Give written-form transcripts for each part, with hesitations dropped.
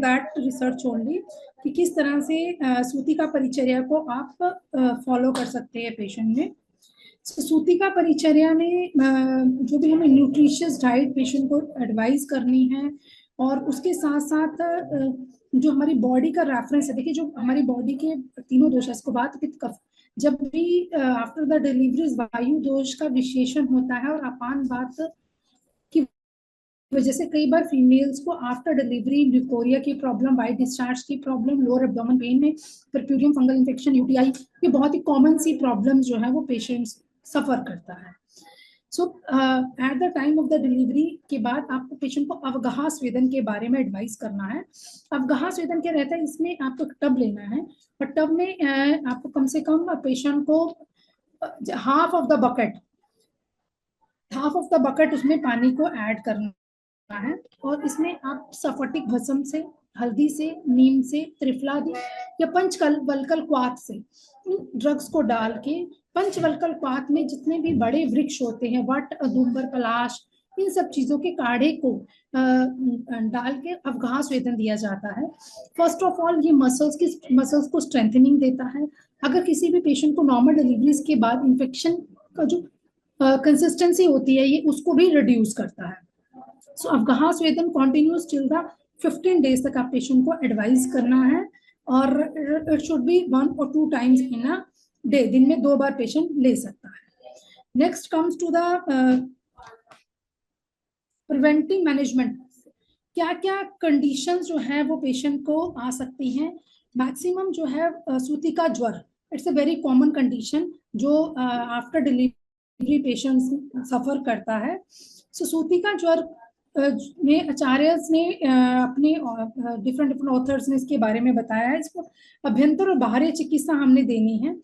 That research only कि किस तरह से सूतिका परिचर्या को आप फॉलो कर सकते हैं पेशेंट में। सूतिका परिचर्या में जो भी हमें न्यूट्रिशियस डाइट पेशेंट को एडवाइस करनी है, और उसके साथ साथ जो हमारी बॉडी का रेफरेंस है, देखिए जो हमारी बॉडी के तीनों दोष है, वात पित्त कफ, जब भी आफ्टर द डिलीवरी वायु दोष का विशेषण होता है और अपान वात की वजह से कई बार फीमेल्स को आफ्टर डिलीवरी ल्यूकोरिया की प्रॉब्लम, वाइट डिस्चार्ज की प्रॉब्लम, लोअर एब्डोमेन पेन में परप्यूरियम फंगल इन्फेक्शन, यूटीआई, ये बहुत ही कॉमन सी प्रॉब्लम जो है वो पेशेंट्स सफर करता है। So at the time of the delivery के बाद आपको पेशेंट को अवगाह स्वेदन के बारे में एडवाइस करना है। अवगाह स्वेदन क्या रहता है, इसमें आपको टब लेना है और टब में आपको कम से कम पेशेंट को हाफ ऑफ द बकेट उसमें पानी को ऐड करना है, और इसमें आप सफटिक भस्म से, हल्दी से, नीम से, त्रिफलादि या पंचवल्कल क्वाथ से इन ड्रग्स को डाल के, पंचवल्कल क्वाथ में जितने भी बड़े वृक्ष होते हैं, वट, अदुम्बर, पलाश, इन सब चीजों के काढ़े को डाल के अवगाह स्वेदन दिया जाता है। फर्स्ट ऑफ ऑल ये मसल्स को स्ट्रेंथनिंग देता है। अगर किसी भी पेशेंट को नॉर्मल डिलीवरीज के बाद इन्फेक्शन का जो कंसिस्टेंसी होती है, ये उसको भी रिड्यूस करता है। सो अवगाह स्वेदन कॉन्टिन्यूस टिल द 15 डेज तक आप पेशेंट को एडवाइस करना है, और it should be 1 or 2 times in a day, दिन में 2 बार पेशेंट ले सकता है। Next comes to the preventive management. क्या क्या कंडीशंस जो है वो पेशेंट को आ सकती हैं। मैक्सिमम जो है सूतिका ज्वर, it's a very common condition जो आफ्टर डिलीवरी पेशेंट सफर करता है। सो सूतिका ज्वर में आचार्य ने अपने डिफरेंट ऑथर्स ने इसके बारे में बताया है। इसको अभ्यंतर और बाहरी चिकित्सा हमने देनी है।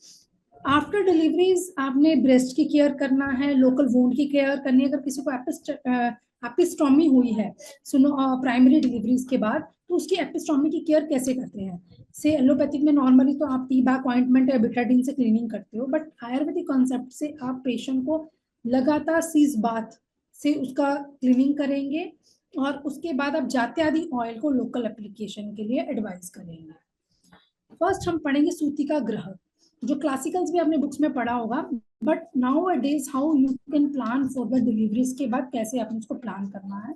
आफ्टर डिलीवरीज आपने ब्रेस्ट की केयर करना है, लोकल वुंड की केयर करनी है। अगर किसी को एपिस्टोमी हुई है प्राइमरी डिलीवरीज के बाद, तो उसकी एपिस्टोमी की केयर कैसे करते हैं। से एलोपैथिक में नॉर्मली तो आप टी बैक ऑइंटमेंट या बिटाडीन से क्लीनिंग करते हो, बट आयुर्वेदिक कॉन्सेप्ट से आप पेशेंट को लगातार सीज बाथ से उसका क्लीनिंग करेंगे, और उसके बाद आप जाते आदि ऑयल को लोकल एप्लीकेशन के लिए एडवाइस करेंगे। फर्स्ट हम पढ़ेंगे सूतिका ग्रह, जो क्लासिकल्स भी आपने बुक्स में पढ़ा होगा, but now a days how you can plan for the deliveries के बाद कैसे आपने उसको प्लान करना है।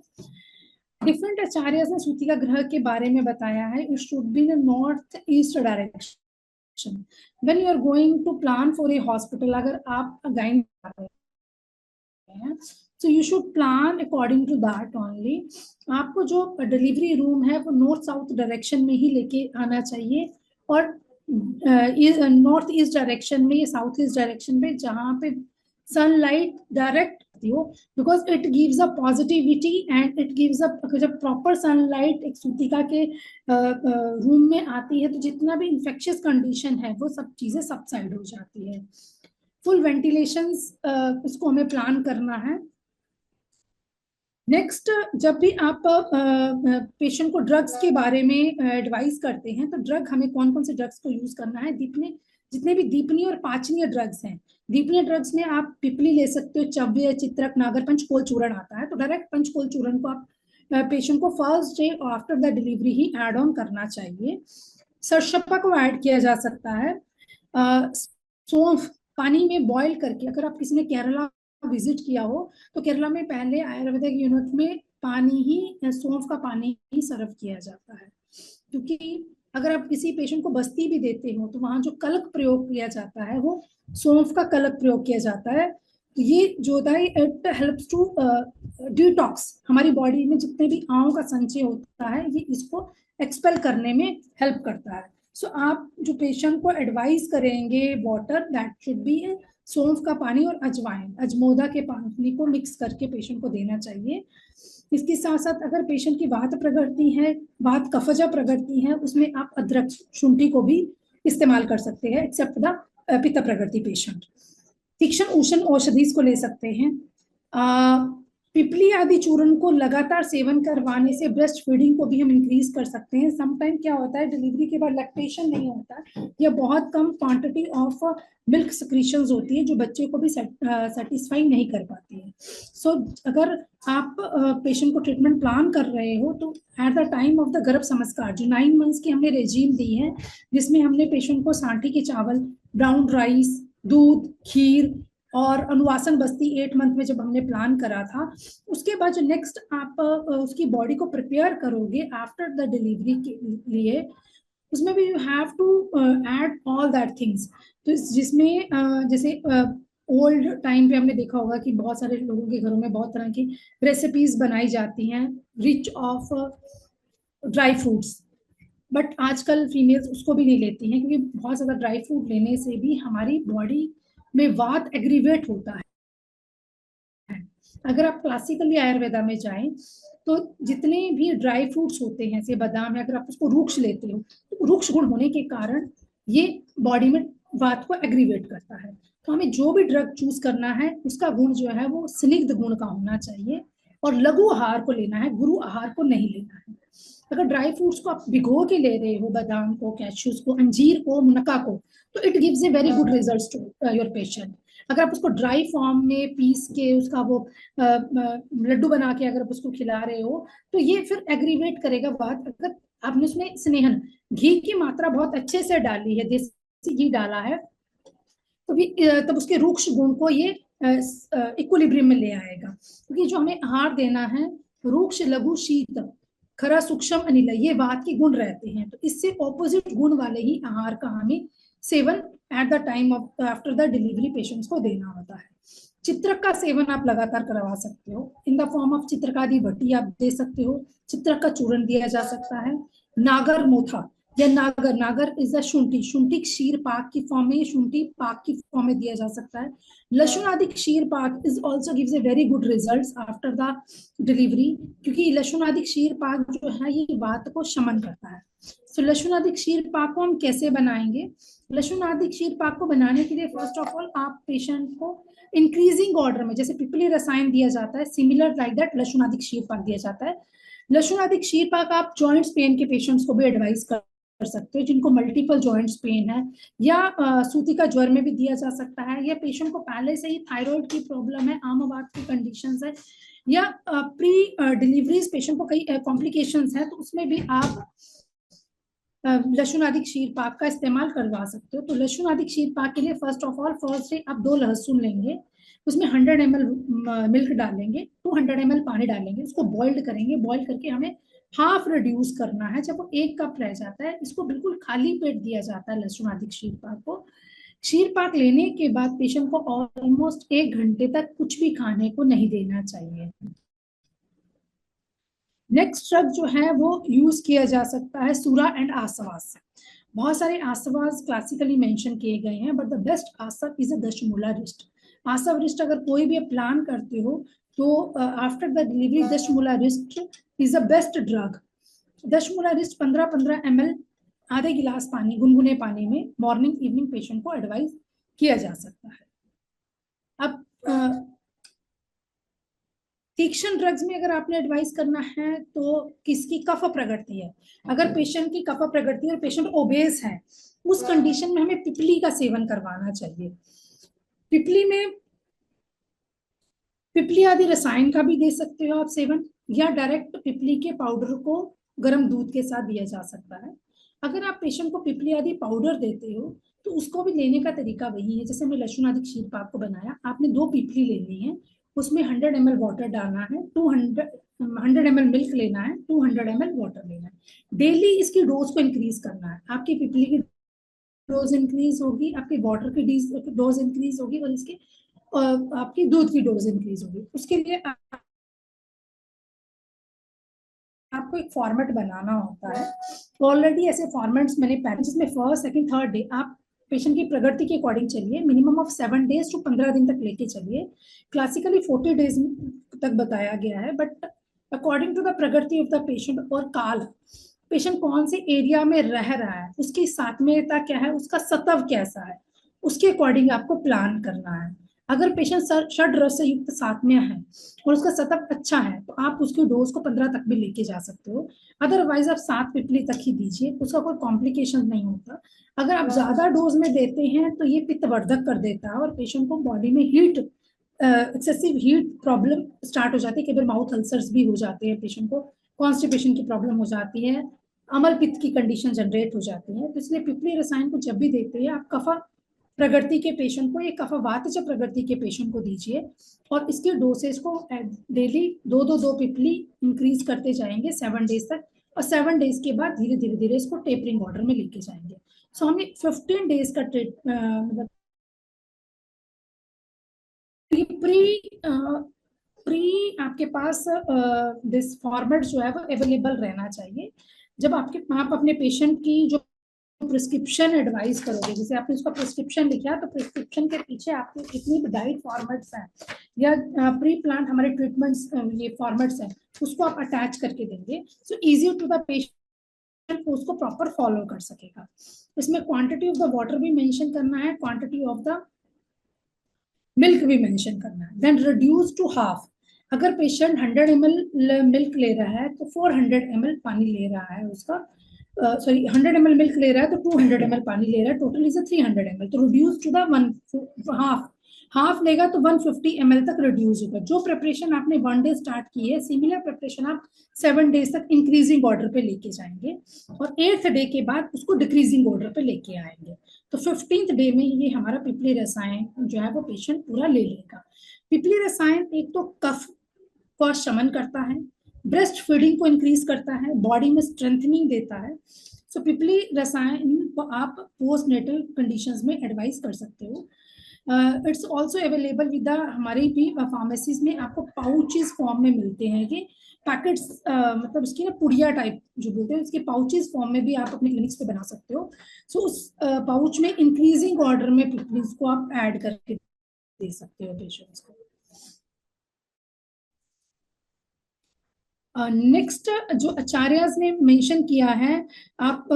डिफरेंट आचार्य ने सूतिका ग्रह के बारे में बताया है। It should be in north east direction when you are going to plan for a hospital. अगर आप गाइन so you should plan according to that only। आपको जो डिलीवरी रूम है वो नॉर्थ साउथ डायरेक्शन में ही लेके आना चाहिए, और नॉर्थ ईस्ट डायरेक्शन में या साउथ ईस्ट डायरेक्शन में जहाँ पे सनलाइट डायरेक्ट हो, because it gives a positivity and it gives a, जब प्रॉपर सनलाइट एक सूतिका के रूम में आती है तो जितना भी इंफेक्शियस कंडीशन है वो सब चीजें सबसाइड हो जाती है। फुल वेंटिलेशन उसको हमें प्लान करना है। नेक्स्ट, जब भी आप पेशेंट को ड्रग्स के बारे में एडवाइस करते हैं, तो ड्रग हमें कौन कौन से ड्रग्स को यूज करना है। जितने भी दीपनीय और पाचनीय ड्रग्स हैं, दीपनीय ड्रग्स में आप पिपली ले सकते हो, चव्य, चित्रक, नागर पंचकोल चूर्ण आता है, तो डायरेक्ट पंचकोल चूर्ण को आप पेशेंट को first day after the delivery ही एड ऑन करना चाहिए। सरसप्पा को ऐड किया जा सकता है। सौंफ पानी में बॉईल करके, अगर आप किसी ने केरला विजिट किया हो तो केरला में पहले आयुर्वेदिक यूनिट में पानी ही, सौंफ का पानी ही सर्व किया जाता है, क्योंकि अगर आप किसी पेशेंट को बस्ती भी देते हो तो वहां जो कलक प्रयोग किया जाता है वो सौंफ का कलक प्रयोग किया जाता है। तो ये जो होता है इट हेल्प्स टू डिटॉक्स, हमारी बॉडी में जितने भी आंवों का संचय होता है ये इसको एक्सपेल करने में हेल्प करता है। सो आप जो पेशेंट को एडवाइस करेंगे वाटर दैट शुड बी सौंफ का पानी और अजवाइन, अजमोदा के पानी को मिक्स करके पेशेंट को देना चाहिए। इसके साथ साथ अगर पेशेंट की वात प्रकृति है, वात कफजा प्रकृति है, उसमें आप अदरक, शुंठी को भी इस्तेमाल कर सकते हैं, एक्सेप्ट द पित्त प्रकृति पेशेंट। तीक्ष्ण उष्ण औषधि को ले सकते हैं। पिपली आदि चूर्ण को लगातार सेवन करवाने से ब्रेस्ट फीडिंग को भी हम इंक्रीज कर सकते हैं। समटाइम क्या होता है, डिलीवरी के बाद लैक्टेशन नहीं होता या बहुत कम क्वांटिटी ऑफ मिल्क सिक्रीशंस होती है जो बच्चे को भी सेटिस्फाई नहीं कर पाती है। सो अगर आप पेशेंट को ट्रीटमेंट प्लान कर रहे हो तो eight the time of the गर्भ संस्कार जो 9 मंथ्स की हमने रेजीम दी है, जिसमें हमने पेशेंट को सांठी के चावल, ब्राउन राइस, दूध, खीर और अनुवासन बस्ती 8 मंथ में जब हमने प्लान करा था, उसके बाद जो नेक्स्ट आप उसकी बॉडी को प्रिपेयर करोगे आफ्टर द डिलीवरी के लिए, उसमें भी you have to add all that things. तो जिसमें जैसे ओल्ड टाइम पे हमने देखा होगा कि बहुत सारे लोगों के घरों में बहुत तरह की रेसिपीज बनाई जाती हैं rich of dry fruits, but आजकल फीमेल्स उसको भी नहीं लेती हैं क्योंकि बहुत ज्यादा ड्राई फ्रूट लेने से भी हमारी बॉडी में वात एग्रीवेट होता है। अगर आप क्लासिकली आयुर्वेदा में जाएं तो जितने भी ड्राई फ्रूट्स होते हैं जैसे बादाम है, अगर आप उसको रूक्ष लेते हो तो रूक्ष गुण होने के कारण ये बॉडी में वात को एग्रीवेट करता है। तो हमें जो भी ड्रग चूज करना है उसका गुण जो है वो स्निग्ध गुण का होना चाहिए और लघु आहार को लेना है, गुरु आहार को नहीं लेना है। अगर ड्राई फ्रूट्स को आप भिगो के ले रहे हो, बादाम को, कैश्यूज को, अंजीर को, मुनक्का को, तो it gives a very good results to your patient. अगर आप उसको ड्राई फॉर्म में पीस के उसका वो लड्डू बना के अगर आप उसको खिला रहे हो तो ये फिर एग्रीवेट करेगा बात। अगर आपने उसमें स्नेहन घी की मात्रा बहुत अच्छे से डाली है, देसी घी डाला है, तो भी तब उसके रूक्ष गुण को ये इक्विलिब्रियम में ले आएगा। क्योंकि जो हमें आहार देना है रूक्ष, लघु, शीत, खरा, सूक्ष्म, अनिल, ये वात के गुण रहते हैं, तो इससे ऑपोजिट गुण वाले ही आहार का हमें seven eight the time of after the delivery patients को देना होता है। चित्रक का सेवन आप लगातार करवा सकते हो इन द फॉर्म ऑफ चित्रकादि भट्टी आप दे सकते हो, चित्रक का चूर्ण दिया जा सकता है, नागर मोथा या नागर, नागर इज द शुंठी, शुंठी क्षीर पाक की फॉर्म में, शुंठी पाक की फॉर्म में दिया जा सकता है। लशुन आदि क्षीर पाक is also gives a very good results after the delivery, क्योंकि लशुन आदि क्षीर पाक जो है ये वात को शमन करता है। सो लशुन आदि क्षीर पाक को हम कैसे बनाएंगे? लशुन आदि क्षीर पाक को बनाने के लिए फर्स्ट ऑफ ऑल आप पेशेंट को इंक्रीजिंग ऑर्डर में जैसे पिपली रसायन दिया जाता है, सिमिलर लाइक दैट लशुन आदि क्षीर पाक दिया जाता है। लशुन आदि क्षीर पाक आप जॉइंट्स पेन के पेशेंट्स को भी एडवाइस कर सकते हो जिनको मल्टीपल जॉइंट्स पेन है, या सूती का ज्वर में भी दिया जा सकता है, या पेशेंट को पहले से ही थायराइड की प्रॉब्लम है, आमवात की कंडीशंस है, या प्री डिलीवरीज पेशेंट को कई कॉम्प्लिकेशंस है, तो उसमें भी आप लहसुन आदि क्षीर पाक का इस्तेमाल करवा सकते हो। तो लहसुन आदि क्षीर पाक के लिए first of all first day आप 2 लहसुन लेंगे, उसमें 100 ml मिल्क डालेंगे, 200 ml पानी डालेंगे, उसको बॉइल्ड करेंगे। बॉइल करके हमें हाफ रिड्यूस करना है। जब वो 1 कप रह जाता है, इसको बिल्कुल खाली पेट दिया जाता है लहसुन आदि क्षीर पाक को। क्षीर पाक लेने के बाद पेशेंट को ऑलमोस्ट 1 घंटे तक कुछ भी खाने को नहीं देना चाहिए। नेक्स्ट ड्रग जो है वो यूज किया जा सकता है सूरा एंड आसवास। बहुत सारे आसवास क्लासिकली मेंशन किए गए हैं, बट द बेस्ट आसव इज अ दशमूला रिस्ट। आसव रिस्ट अगर कोई भी प्लान करते हो तो आफ्टर द डिलीवरी दशमूला रिस्ट इज द बेस्ट ड्रग। दशमूला रिस्ट 15-15 ml आधे गिलास पानी, गुनगुने पानी में मॉर्निंग इवनिंग पेशेंट को एडवाइस किया जा सकता है। अब तीक्ष्ण ड्रग्स में अगर आपने एडवाइस करना है तो किसकी कफ प्रगति है, अगर पेशेंट की कफ प्रगति और पेशेंट ओबेस है, उस कंडीशन में हमें पिपली का सेवन करवाना चाहिए। पिपली में पिपली आदि रसायन का भी दे सकते हो आप सेवन, या डायरेक्ट पिपली के पाउडर को गर्म दूध के साथ दिया जा सकता है। अगर आप पेशेंट को पिपली आदि पाउडर देते हो तो उसको भी लेने का तरीका वही है जैसे हमने लहसुन आदि क्षीर पाक को बनाया। आपने 2 पिपली लेनी है, उसमें 100 ml वाटर डालना है, 100 ml मिल्क लेना है, 200 ml वाटर लेना है। डेली इसकी डोज को इंक्रीज करना है। आपकी पिपली की डोज इंक्रीज होगी, आपके वाटर की डोज इंक्रीज होगी, और इसके आपकी दूध की डोज इंक्रीज होगी। उसके लिए आपको एक फॉर्मेट बनाना होता है। ऑलरेडी ऐसे फॉर्मेट्स मैंने पहले, जिसमें फर्स्ट, सेकंड, थर्ड डे आप पेशेंट की प्रगति के अकॉर्डिंग चलिए, मिनिमम ऑफ 7 days to 15 दिन तक लेके चलिए। क्लासिकली 40 days तक बताया गया है, बट अकॉर्डिंग टू द प्रगति ऑफ द पेशेंट और काल, पेशेंट कौन से एरिया में रह रहा है, उसकी सात्म्यता क्या है, उसका सत्व कैसा है, उसके अकॉर्डिंग आपको प्लान करना है। अगर पेशेंट षड रस से युक्त सात्म्य है और उसका सतत अच्छा है तो आप उसकी डोज को 15 तक भी लेके जा सकते हो। अदरवाइज आप 7 पिपली तक ही दीजिए, उसका कोई कॉम्प्लिकेशन नहीं होता। अगर आप ज्यादा डोज में देते हैं तो ये पित्तवर्धक कर देता है और पेशेंट को बॉडी में heat, excessive heat problem start हो जाती है, कई बार माउथ अल्सर्स भी हो जाते हैं, पेशेंट को कॉन्स्टिपेशन की प्रॉब्लम हो जाती है, अमल पित्त की कंडीशन जनरेट हो जाती है। तो इसलिए पिपली रसायन को जब भी देते हैं आप कफा प्रकृति के पेशेंट को, ये कफवात प्रकृति के पेशेंट को दीजिए और इसके डोसेज को डेली 2-2 पिपली इंक्रीज करते जाएंगे 7 डेज तक, और 7 डेज के बाद धीरे धीरे धीरे इसको टेपरिंग ऑर्डर में लेके जाएंगे। सो हमें 15 डेज का मतलब प्री आपके पास दिस फॉर्मेट जो है वो अवेलेबल रहना चाहिए। जब आप अपने पेशेंट की जो प्रिस्क्रिप्शन एडवाइस करोगे, जैसे आपने उसका प्रिस्क्रिप्शन लिखा तो प्रिस्क्रिप्शन के पीछे आपके कितनी डाइट फॉर्मेट्स हैं या प्री प्लान हमारे ट्रीटमेंट्स ये फॉर्मेट्स हैं, उसको आप अटैच करके देंगे, so easy to the patient उसको प्रॉपर फॉलो कर सकेगा। इसमें क्वांटिटी ऑफ द वाटर भी मेंशन करना है, क्वांटिटी ऑफ द मिल्क भी मेंशन करना है। देन रिड्यूस टू हाफ, अगर पेशेंट 100 ml मिल्क ले रहा है तो 400 ml पानी ले रहा है उसका, सॉरी 100 ml मिल्क ले रहा है तो 200 ml पानी ले रहा है, टोटल इज 300 ml, तो रिड्यूस टू द हाफ लेगा तो 150 ml तक रिड्यूस होगा। जो प्रिपरेशन आपने 1 डे स्टार्ट की है, सिमिलर प्रिपरेशन आप 7 डेज तक इंक्रीजिंग ऑर्डर पे लेके जाएंगे और 8th डे के बाद उसको डिक्रीजिंग ऑर्डर पे लेके आएंगे। तो 15th डे में ये हमारा पिपली रसायन जो है वो पेशेंट पूरा ले लेगा। पिपली रसायन एक तो कफ को शमन करता है, ब्रेस्ट फीडिंग को इंक्रीज करता है, बॉडी में स्ट्रेंथनिंग देता है। सो पिपली रसायन को आप पोस्ट नेटल कंडीशंस में एडवाइस कर सकते हो। इट्स ऑल्सो अवेलेबल विद हमारी भी फार्मेसीज में आपको पाउचेस फॉर्म में मिलते हैं, ये पैकेट्स मतलब इसकी ना पुड़िया टाइप जो बोलते हैं, इसके पाउचेस फॉर्म में भी आप अपने क्लिनिक्स पे बना सकते हो। सो उस पाउच में इंक्रीजिंग ऑर्डर में पिपलीज को आप ऐड करके दे सकते हो पेशेंट्स को। नेक्स्ट जो आचार्यस ने मेंशन किया है, आप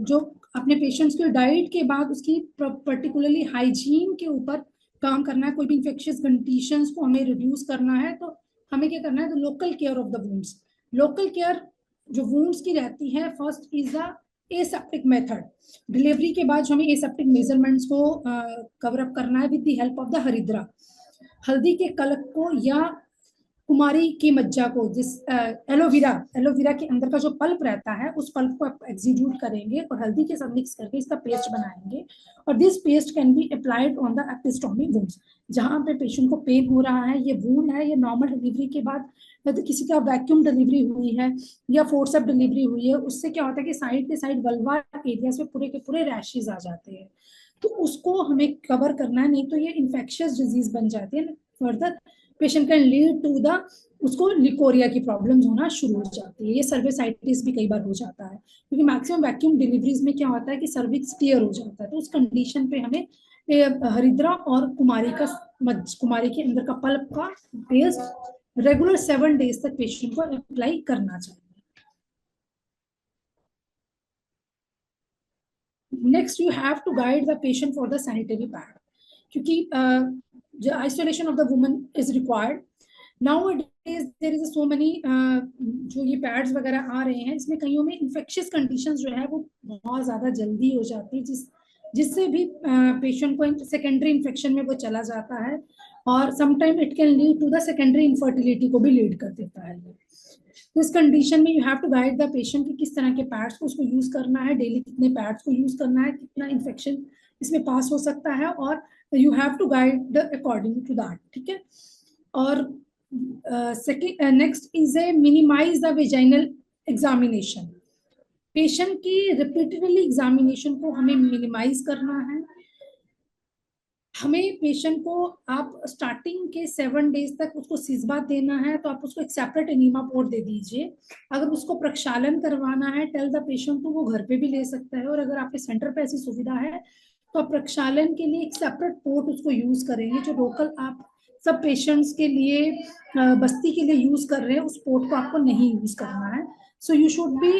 जो अपने पेशेंट्स की डाइट के बाद उसकी पर्टिकुलरली हाइजीन के ऊपर काम करना है, कोई भी इंफेक्शियस कंडीशंस को हमें रिड्यूस करना है तो हमें क्या करना है, तो local care of the wounds, local care जो वुंड्स की रहती है, first is the aseptic method. Delivery के बाद हमें एसेप्टिक मेजरमेंट्स को कवर अप करना है with the help of the हरिद्रा, हल्दी के कलक को या कुमारी की मज्जा को, जिस एलोवेरा के अंदर का जो पल्प रहता है उस पल्प को आप एग्जीक्यूट करेंगे और हल्दी के साथ मिक्स करके इसका पेस्ट बनाएंगे और this paste can be applied on the episiotomy wounds. जहां पे पेशेंट को पेन हो रहा है, ये वुंड है, ये नॉर्मल डिलीवरी के बाद तो किसी का वैक्यूम डिलीवरी हुई है या फोर्सअप डिलीवरी हुई है, उससे क्या होता है कि साइड के साइड वल्वा एरियाज में पूरे के पूरे रैशेज आ जाते हैं, तो उसको हमें कवर करना है, नहीं तो ये इन्फेक्शियस डिजीज बन जाती है। Further patient can lead to the उसको लिकोरिया की प्रॉब्लम्स होना शुरू हो जाती है, ये सर्विसाइटिस भी कई बार हो जाता है, क्योंकि मैक्सिमम वैक्यूम डिलीवरीज में क्या होता है कि सर्विक्स टियर हो जाता है, तो उस कंडीशन पे हमें हरिद्रा और कुमारी के अंदर का पल्प का पेस्ट रेगुलर 7 डेज तक पेशेंट को अप्लाई करना चाहिए। Next you have to guide the patient for the sanitary pad, क्योंकि isolation of the woman is required nowadays, there is so many जो ये पैड्स वगैरह आ रहे हैं, इसमें कईयों में इन्फेक्शियस कंडीशंस जो है वो बहुत ज्यादा जल्दी हो जाती है, जिससे भी पेशेंट को सेकेंडरी इन्फेक्शन में वो चला जाता है और sometime it can lead to the secondary infertility को भी लीड कर देता है। तो इस कंडीशन में you have to guide the patient कि किस तरह के पैड्स को उसको यूज करना है, डेली कितने पैड्स को यूज करना है, कितना इन्फेक्शन इसमें पास हो सकता है, और you have to guide according to that, ठीक है। और next is a minimise the vaginal examination, patient की रिपीटेडली एग्जामिनेशन को हमें मिनिमाइज करना है। हमें पेशेंट को आप स्टार्टिंग के 7 डेज तक उसको सिजबा देना है तो आप उसको एक सेपरेट एनीमा पोर्ट दे दीजिए। अगर उसको प्रक्षालन करवाना है टेल द पेशेंट तो वो घर पे भी ले सकता है, और अगर आपके सेंटर पे ऐसी सुविधा है तो आप प्रक्षालन के लिए एक सेपरेट पोर्ट उसको यूज करेंगे, जो लोकल आप सब पेशेंट्स के लिए बस्ती के लिए यूज कर रहे हैं उस पोर्ट को आपको नहीं यूज करना है। सो यू शुड बी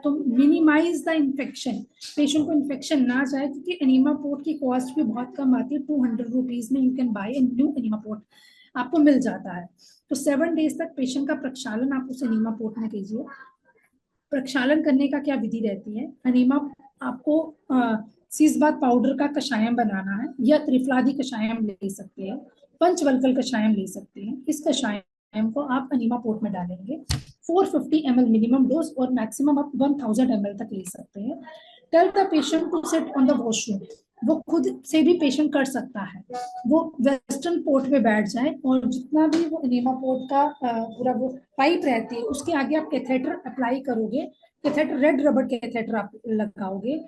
तो मिनिमाइज द इन्फेक्शन, पेशेंट को इन्फेक्शन ना जाए, क्योंकि एनीमा पोर्ट की कॉस्ट भी बहुत कम आती है, 200 रुपीज में you can buy a new enema port, आपको मिल जाता है। तो 7 डेज तक पेशेंट का प्रक्षालन आप उस एनीमा पोर्ट में कीजिए। प्रक्षालन करने का क्या विधि रहती है, एनीमा आपको सीसबात पाउडर का कषायम बनाना है, या त्रिफलादी कषायम ले सकते हैं, पंचवल्कल कषायम ले सकते हैं। इस कषायम को आप एनीमा पोर्ट में डालेंगे, 450 ml मिनिमम डोज और मैक्सिमम आप 1000 ml तक ले सकते हैं। Tell the patient to sit on the washroom, वो खुद से भी पेशेंट कर सकता है, वो वेस्टर्न पोर्ट में बैठ जाए और जितना भी वो एनीमा पोर्ट का पूरा वो पाइप रहती है उसके आगे आप कैथेटर अप्लाई करोगे, कैथेटर रेड रबर कैथेटर आप लगाओगे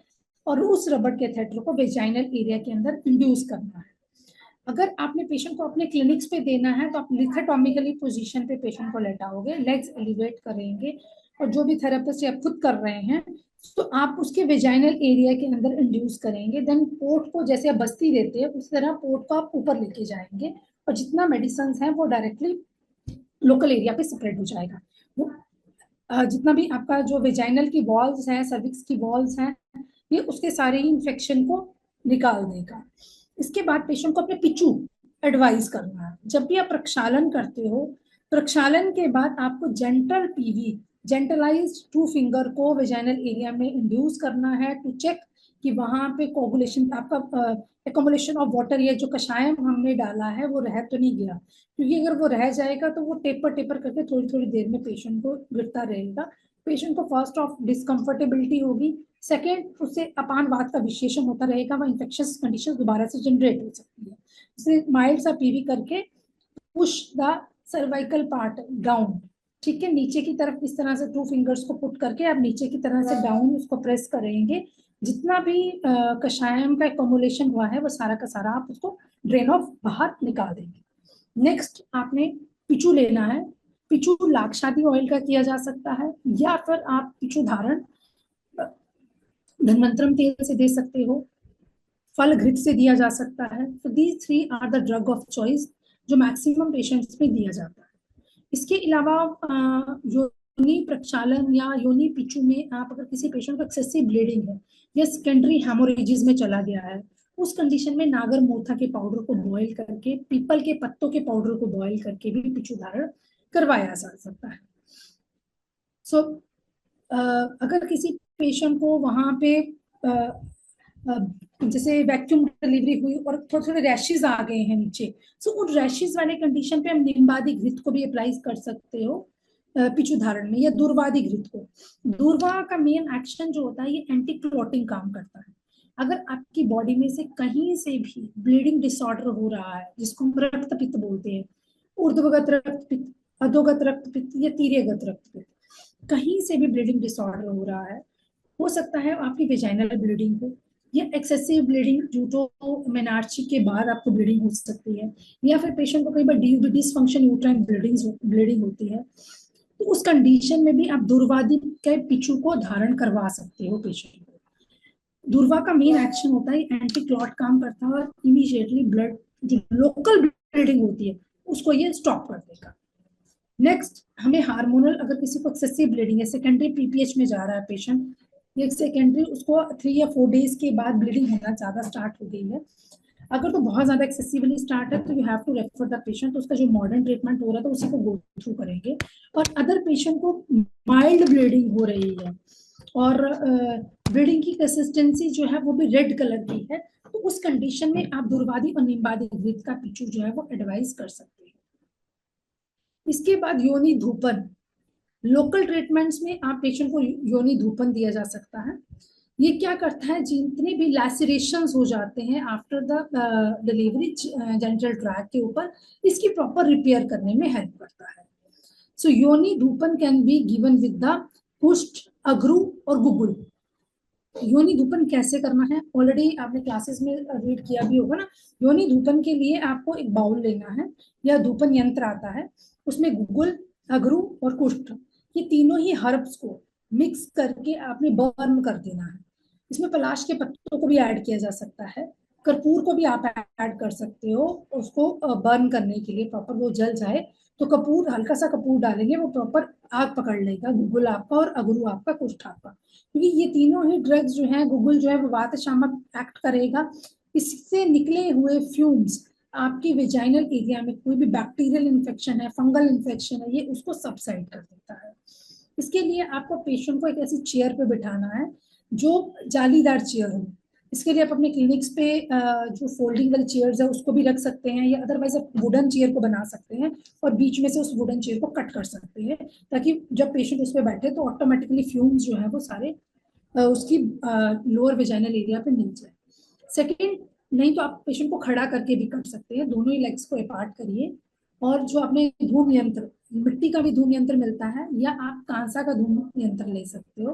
और उस रबर कैथेटर को वेजाइनल एरिया के अंदर इंड्यूस करना है। अगर आपने पेशेंट को अपने क्लिनिक्स पे देना है तो आप लिथोटॉमिकली पोजीशन पे पेशेंट को लेटाओगे, लेग्स एलिवेट करेंगे और जो भी थेरेपिस्ट आप खुद कर रहे हैं तो आप उसके वेजाइनल एरिया के अंदर इंड्यूस करेंगे। देन पोर्ट को जैसे आप बस्ती देते हैं उस तरह पोर्ट को आप ऊपर लेके जाएंगे और जितना मेडिसिन है वो डायरेक्टली लोकल एरिया पे स्प्रेड हो जाएगा। वो जितना भी आपका जो वेजाइनल की वॉल्स हैं, सर्विक्स की वॉल्स हैं, ये उसके सारे ही इन्फेक्शन को निकाल देगा। इसके बाद पेशेंट को अपने पिचू एडवाइस करना है। जब भी आप प्रक्षालन करते हो, प्रक्षालन के बाद आपको जेंटल पीवी, जेंटलाइज्ड 2 फिंगर को वेजाइनल एरिया में इंड्यूस करना है टू चेक कि वहां पे कोगुलेशन, आपका एकोमुलेशन ऑफ वाटर, ये जो कषायम हमने डाला है वो रह तो नहीं गया, क्योंकि अगर वो रह जाएगा तो वो टेपर टेपर करके थोड़ी थोड़ी देर में पेशेंट को गिरता रहेगा। पेशेंट को फर्स्ट ऑफ डिस्कम्फर्टेबिलिटी होगी, सेकेंड उससे अपानवात का विशेषण होता रहेगा, वह इन्फेक्शियस कंडीशन दोबारा से जनरेट हो सकती है। उसे माइल्ड सा पीवी करके push the cervical part down, ठीक है, नीचे की तरफ इस तरह से 2 फिंगर्स को पुट करके आप नीचे की तरह से डाउन उसको प्रेस करेंगे। जितना भी कषायम का एक्युमुलेशन हुआ है वो सारा का सारा आप उसको ड्रेन ऑफ बाहर निकाल देंगे। नेक्स्ट आपने पिचू लेना है। पिचू लाक्षादी ऑयल का किया जा सकता है या फिर आप पिचू धारण धन्वंतरम तेल से दे सकते हो, फल घृत से दिया जा सकता है। तो these 3 are the drug of choice जो मैक्सिमम पेशेंट्स में दिया जाता है। इसके अलावा योनि प्रक्षालन या योनि पिचू में आप अगर किसी पेशेंट को एक्सेसिव ब्लीडिंग है या सेकेंडरी हेमोरेजिस में चला गया है, उस कंडीशन में नागर मोथा के पाउडर को बॉईल करके, पीपल के पत्तों के पाउडर को बॉईल करके भी पिचू धारण करवाया जा सकता है। सो अगर किसी पेशेंट को वहां पे जैसे वैक्यूम डिलीवरी हुई और थोड़े थोड़े रैशेज आ गए हैं नीचे, सो उन रैशेज वाले कंडीशन पे हम निम्बादी घृत को भी अप्लाई कर सकते हो पिचू धारण में, या दूरवादी घृत को। दूरवा का मेन एक्शन जो होता है ये एंटी क्लॉटिंग काम करता है। अगर आपकी बॉडी में से कहीं से भी ब्लीडिंग डिसऑर्डर हो रहा है, जिसको हम रक्त पित्त बोलते हैं, ऊर्ध्वगत रक्त पित्त, अधोगत रक्त पित्त या तीर्यगत रक्त पित्त, कहीं से भी ब्लीडिंग डिसऑर्डर हो रहा है, हो सकता है आपकी वेजाइनल ब्लीडिंग हो या एक्सेसिव ब्लीडिंग जूटो मेनार्ची के बाद आपको ब्लीडिंग हो सकती है, या फिर पेशेंट को कई बार डिसफंक्शन यूट्राइन ब्लीडिंग होती है, तो उस कंडीशन में भी आप दूरवादी के पिचू को धारण करवा सकते हो पेशेंट को। दूरवा का मेन एक्शन होता है एंटी क्लॉट काम करता है और इमीडिएटली ब्लड जो लोकल ब्लीडिंग होती है उसको ये स्टॉप कर देगा। नेक्स्ट हमें हार्मोनल, अगर किसी को एक्सेसिव ब्लीडिंग है, सेकेंडरी पीपीएच में जा रहा है पेशेंट, ये सेकेंडरी उसको 3 या 4 डेज के बाद ब्लीडिंग होना ज्यादा स्टार्ट हो गई है, अगर तो बहुत ज्यादा एक्सेसिवली स्टार्ट है तो you have to refer the patient, उसका जो मॉडर्न ट्रीटमेंट हो रहा है तो उसी को गो थ्रू करेंगे। और अदर पेशेंट को माइल्ड ब्लीडिंग हो रही है और ब्लीडिंग की कंसिस्टेंसी जो है वो भी रेड कलर की है, तो उस कंडीशन में आप दूरवादी और निम्बादी घृत का पिचू जो है वो एडवाइस कर सकते हैं। इसके बाद योनि धूपन, लोकल ट्रीटमेंट्स में आप पेशेंट को योनि धूपन दिया जा सकता है। ये क्या करता है, जितने भी लैसरेशंस हो जाते हैं after the delivery genital tract के ऊपर, इसकी प्रॉपर रिपेयर करने में हेल्प करता है। सो योनि धूपन can be given with the पुष्ट, अग्रू और गुगुल। योनि धूपन कैसे करना है ऑलरेडी आपने क्लासेस में रीड किया भी होगा ना। योनि धूपन के लिए आपको एक बाउल लेना है या धूपन यंत्र आता है, उसमें गुगुल, अग्रू और कुष्ठ, ये तीनों ही हर्ब्स को मिक्स करके आपने बर्न कर देना है। इसमें पलाश के पत्तों को भी ऐड किया जा सकता है, कर्पूर को भी आप ऐड कर सकते हो उसको बर्न करने के लिए, प्रॉपर वो जल जाए तो कपूर, हल्का सा कपूर डालेंगे, वो प्रॉपर आग पकड़ लेगा गुग्गुल आपका और अगरू आपका, कुष्ठ आपका, क्योंकि ये तीनों ही ड्रग्स जो है, गुग्गुल जो है वो वात शामक एक्ट करेगा। इससे निकले हुए फ्यूम्स आपकी वेजाइनल एरिया में कोई भी बैक्टीरियल इन्फेक्शन है, फंगल इन्फेक्शन है, ये उसको सबसाइड कर देता है। इसके लिए आपको पेशेंट को एक ऐसी चेयर पे बिठाना है जो जालीदार चेयर हो। इसके लिए आप अपने क्लिनिक्स पे जो फोल्डिंग वाली चेयर्स है उसको भी रख सकते हैं, या अदरवाइज आप वुडन चेयर को बना सकते हैं और बीच में से उस वुडन चेयर को कट कर सकते हैं, ताकि जब पेशेंट उस पर बैठे तो ऑटोमेटिकली फ्यूम्स जो है वो सारे उसकी लोअर वेजाइनल एरिया पे मिल जाए। सेकेंड, नहीं तो आप पेशेंट को खड़ा करके भी कर सकते हैं, दोनों ही लेग्स को अपार्ट करिए, और जो आपने धूम यंत्र, मिट्टी का भी धूम यंत्र मिलता है, या आप कांसा का धूम यंत्र ले सकते हो।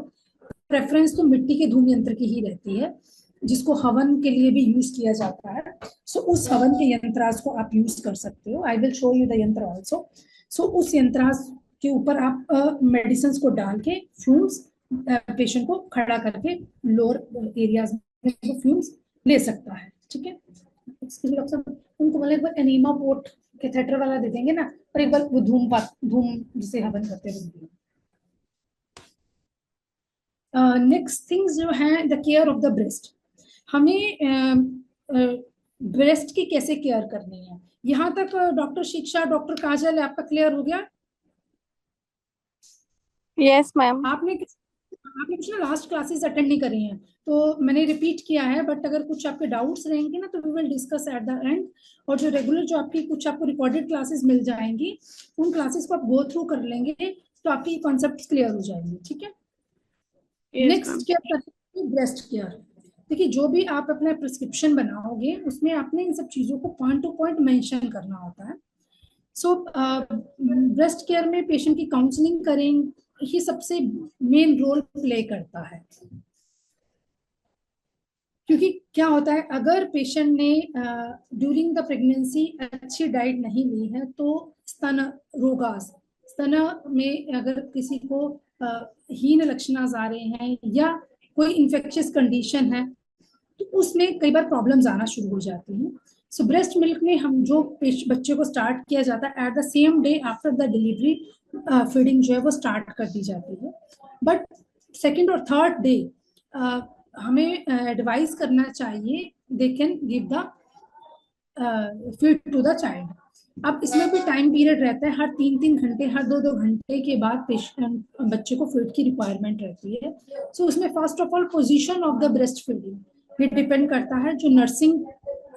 प्रेफरेंस तो मिट्टी के धूम यंत्र की ही रहती है, जिसको हवन के लिए भी यूज किया जाता है। सो उस हवन के यंत्रास को आप यूज कर सकते हो। I will show you the यंत्र ऑल्सो। सो उस यंत्रास के ऊपर आप मेडिसिन को डाल के फ्यूम्स, पेशेंट को खड़ा करके लोअर एरियाज में फ्यूम्स ले सकता है। ठीक है, उनको बोले एक बार एनीमा पोर्ट कैथेटर वाला दे देंगे ना, और एक बार वो धूम जिसे हवन करते हैं। नेक्स्ट थिंग्स जो है, the care of the breast. हमें ब्रेस्ट की कैसे केयर करनी है, यहाँ तक डॉक्टर शिक्षा, डॉक्टर काजल, आपका क्लियर हो गया? Yes ma'am. आपने कुछ ना लास्ट क्लासेस अटेंड नहीं करी हैं, तो मैंने रिपीट किया है, बट अगर कुछ आपके डाउट्स रहेंगे ना तो we will discuss at the end. और जो रेगुलर जो आपकी कुछ आपको रिकॉर्डेड क्लासेस मिल जाएंगी, उन क्लासेस को आप गो थ्रू कर लेंगे तो आपकी कॉन्सेप्ट क्लियर हो जाएंगे। ठीक है, नेक्स्ट क्या करते हैं, ब्रेस्ट केयर। देखिए, जो भी आप अपना प्रिस्क्रिप्शन बनाओगे उसमें आपने इन सब चीजों को पॉइंट टू पॉइंट मेंशन करना होता है। सो ब्रेस्ट केयर में पेशेंट की काउंसलिंग करें, ये सबसे मेन रोल प्ले करता है। क्योंकि क्या होता है, अगर पेशेंट ने ड्यूरिंग द प्रेगनेंसी अच्छी डाइट नहीं ली है तो स्तन रोगास, स्तन में अगर किसी को हीन लक्षण आ रहे हैं या कोई इन्फेक्शियस कंडीशन है तो उसमें कई बार प्रॉब्लम्स आना शुरू हो जाती हैं। सो ब्रेस्ट मिल्क में हम जो बच्चे को स्टार्ट किया जाता है, at the same day after the delivery feeding जो है वो स्टार्ट कर दी जाती है। बट सेकेंड और थर्ड डे हमें एडवाइस करना चाहिए, they can give the feed to the child. अब इसमें भी टाइम पीरियड रहता है, हर 3-3 घंटे, हर 2-2 घंटे के बाद पेशेंट बच्चे को फीड की रिक्वायरमेंट रहती है। सो उसमें first of all position of the breast feeding ये डिपेंड करता है, जो नर्सिंग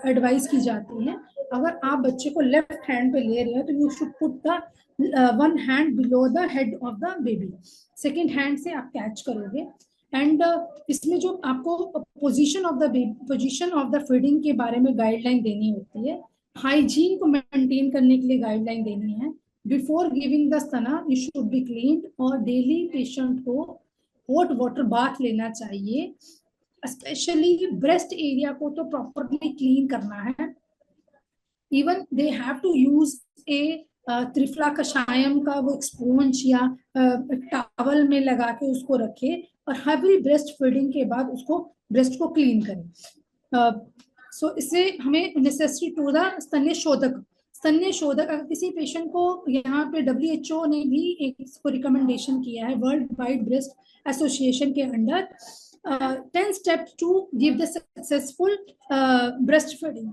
एडवाइस की जाती है। अगर आप बच्चे को लेफ्ट हैंड पे ले रहे हो तो you should put the one hand below the head of the baby, second hand से आप कैच करोगे। एंड इसमें जो आपको पोजीशन ऑफ द फीडिंग के बारे में गाइडलाइन देनी होती है, हाइजीन को मेंटेन करने के लिए गाइडलाइन देनी है। बिफोर गिविंग द स्तना यू शुड बी क्लीन, और डेली पेशेंट को हॉट वाटर बाथ लेना चाहिए। स्पेशली ब्रेस्ट एरिया को तो प्रॉपरली क्लीन करना है। Even they have to use a त्रिफला कषायम का वो स्पॉन्ज या टॉवल में लगा के उसको रखे, और हैवी ब्रेस्ट फीडिंग के बाद उसको ब्रेस्ट को क्लीन करें। सो इससे हमें नेसेसरी टू द स्तन्य शोधक, स्तन्य शोधक अगर किसी पेशेंट को, यहाँ पे WHO ने भी एक इसको रिकमेंडेशन किया है, वर्ल्ड वाइड ब्रेस्ट एसोसिएशन के under 10 steps to give the successful breast feeding.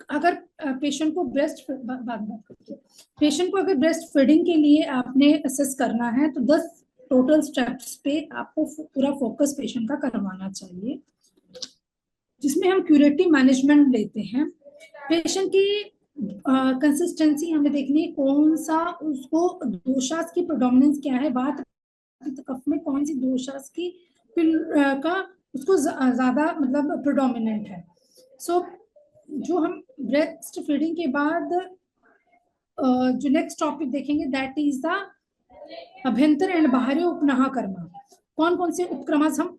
अगर पेशेंट को अगर ब्रेस्ट फीडिंग के लिए आपने असेस करना है तो 10 टोटल स्टेप्स पे आपको पूरा फोकस पेशेंट का करवाना चाहिए, जिसमें हम क्यूरेटिव मैनेजमेंट लेते हैं। पेशेंट की कंसिस्टेंसी हमें देखनी है, कौन सा उसको दोषास की प्रोडोमिनेंस क्या है, बात कफ में कौन सी दोषास की का उसको ज्यादा मतलब प्रोडोमिनेंट है। सो जो हम ब्रेस्ट फीडिंग के बाद जो नेक्स्ट टॉपिक देखेंगे दैट इज द अभ्यंतर एंड बाहरी उपनाह कर्मा। कौन कौन से उपक्रमास हम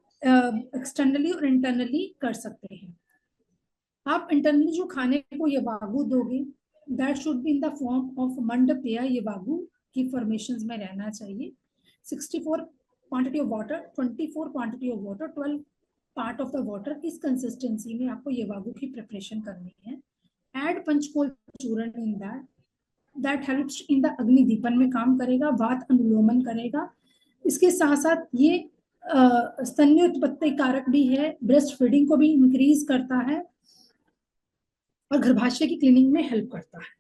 एक्सटर्नली और इंटरनली कर सकते हैं। आप इंटरनली जो खाने को ये वागु दोगे, that should be in the form of मंडपेय, ये वागु की फॉर्मेशंस में रहना चाहिए। 64 quantity of water, 24 quantity of water, 12 part of the water, इस कंसिस्टेंसी में आपको ये वागु की प्रिपरेशन करनी है। ऐड पंचकोल चूर्ण in that, that helps in the अग्निदीपन में काम करेगा, वात अनुलोमन करेगा। इसके साथ साथ ये स्तन्य उत्पत्ति कारक भी है, ब्रेस्ट फीडिंग को भी इंक्रीज करता है और गर्भाशय की क्लीनिंग में हेल्प करता है।